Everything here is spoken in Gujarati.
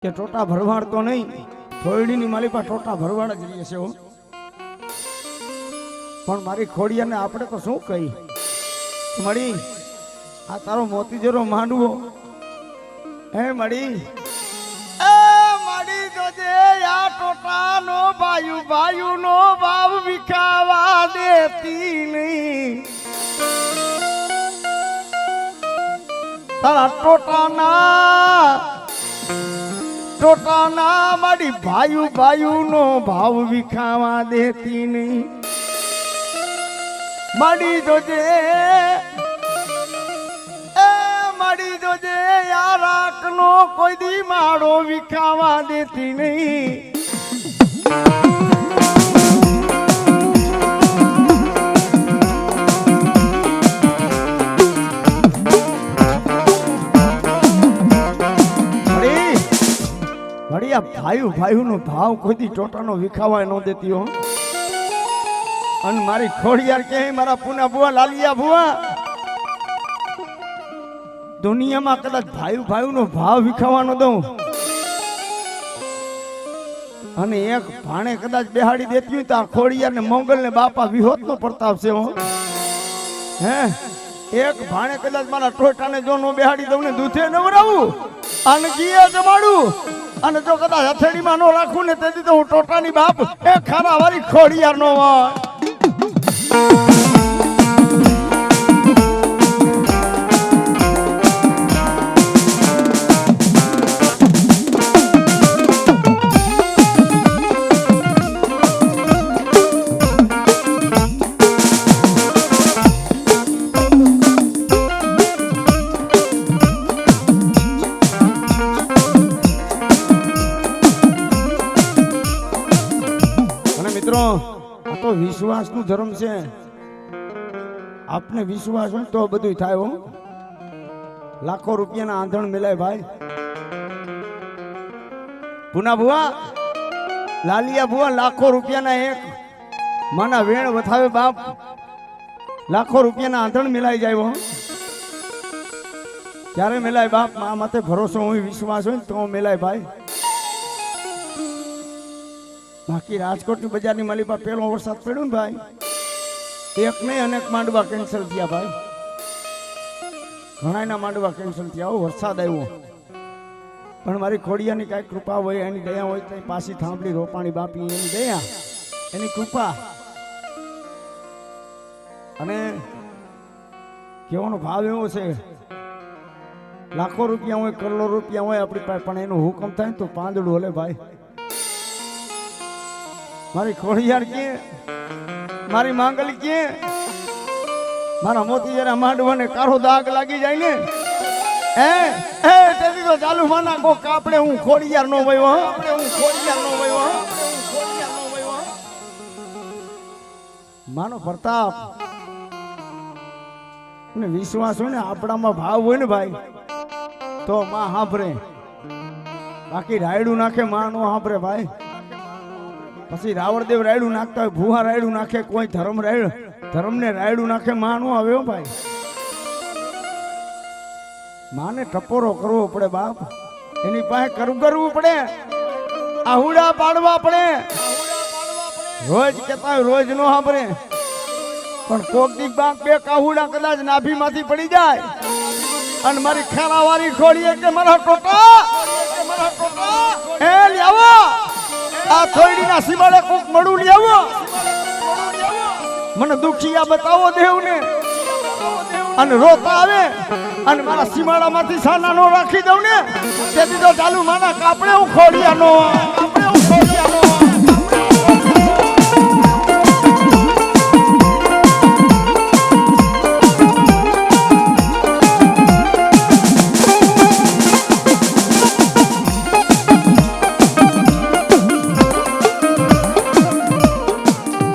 કે ટોટા ભરવાડ તો નહીં, થોડીની માલી પાસે ટોટા ભરવાડ જ રહીએ છે હો. પણ મારી ખોડિયાને આપણે તો શું કહી મળી, આ તારો મોતીજરો માંડવો હે મળી, મળી જોજે આ ટોટાનો ભાયુ ભાયુ નો ભાવ વિખાવા દેતી નહીં. તારા ટોટાના મારી ભાયુ ભાયુ નો ભાવ વિખાવા દેતી નહીં. માડી જોજે માડી જોજે યાર આકનો કોઈ દી માળો વિખાવા દેતી નહીં. ભાઈ ભાઈ નો ભાવ કોઈ દી ટોટાનો વિખાવા ન દેતી હો. અને મારી ખોડિયાર કે મારા પુના બુઆ લાલિયા બુઆ, દુનિયામાં કદાચ ભાઈ ભાઈ નો ભાવ વિખાવાનો દઉં અને એક ભાણે કદાચ બેહાડી દેતી હોય તો આ ખોડિયાર ને મોગલ ને બાપા વિહોત નો પ્રતાપ છે હો. હે એક ભાણે કદાચ મારા ટોટાને જો નો બેહાડી દઉં ને દૂધે નવરાવું અને ઘીએ જમાડું અને જો કદાચ હથેળીમાં નો રાખું ને તેથી તો હું ટોટાની બાપ એ ખારા વાળી ખોડિયાર નો હોય. તો વિશ્વાસ નું ધર્મ છે, આપને વિશ્વાસ હોય તો બધું થાય હો. લાખો રૂપિયાના આંધણ મિલાય ભાઈ. પુના બુઆ લાલિયા બુઆ લાખો રૂપિયાના એક માના વેણ વથાવે બાપ, લાખો રૂપિયાના આંધણ મિલાઈ જાય હો. ક્યારે મિલાય બાપ? મા માથે ભરોસો હોય, વિશ્વાસ હોય તો મિલાય ભાઈ. બાકી રાજકોટની બજારની માલી પર પેલો વરસાદ પડ્યો ને ભાઈ, એક નહીં અનેક માંડવા કેન્સલ થયા ભાઈ. ઘણાના માંડવા કેન્સલ થયા. વરસાદ આવ્યો પણ મારી ખોડિયાની કાંઈ કૃપા હોય, એની દયા હોય તો પાછી થાંભલી રોપાણી બાપી, એની દયા એની કૃપા. અને કેવાનો ભાવ એવો છે, લાખો રૂપિયા હોય, કરોડો રૂપિયા હોય આપણી પાસે, પણ એનો હુકમ થાય તો પાંદડું હલે ભાઈ. મારી ખોડિયાર કે મારી માંગલી કે મારા મોતી જરા માંડવાને કાળો દાગ લાગી જાય ને હે તેથી તો ચાલુ માના કો કાપડે હું ખોડિયાર નો વયો, આપણે હું ખોડિયાર નો વયો, ખોડિયાર નો વયો. માનો પ્રતાપ ને વિશ્વાસ હોય ને આપણામાં, ભાવ હોય ને ભાઈ તો માં સાંભળે. બાકી રાયડું નાખે માં નો સાંભળે ભાઈ. પછી રાવણદેવ રાયડું નાખતા હોય, ભુવા રાયડું નાખે, કોઈ ધર્મને રાયડું નાખે, માં નો આવે ભાઈ. માને ટપોરો કરવો પડે બાપ, એની પાસે કરવું પડે, આહુડા પાડવા પડે. રોજ કેતા હોય રોજ નો સાંભળે, પણ કોક દી બાપ બે કાહુડા કદાચ નાભીમાંથી પડી જાય અને મારી ખેલાવાળી ખોડીએ કે મારા ટોટા હે લ્યાવો આ થોડીના સીમાડે કોક મળું લેવો, મને દુખિયા બતાવો દેવ ને. અને રોતા આવે અને મારા સીમાડામાંથી સાના નો રાખી દઉં ને તેથી તો ચાલુ માના કાપડે હું ખોડિયા નો.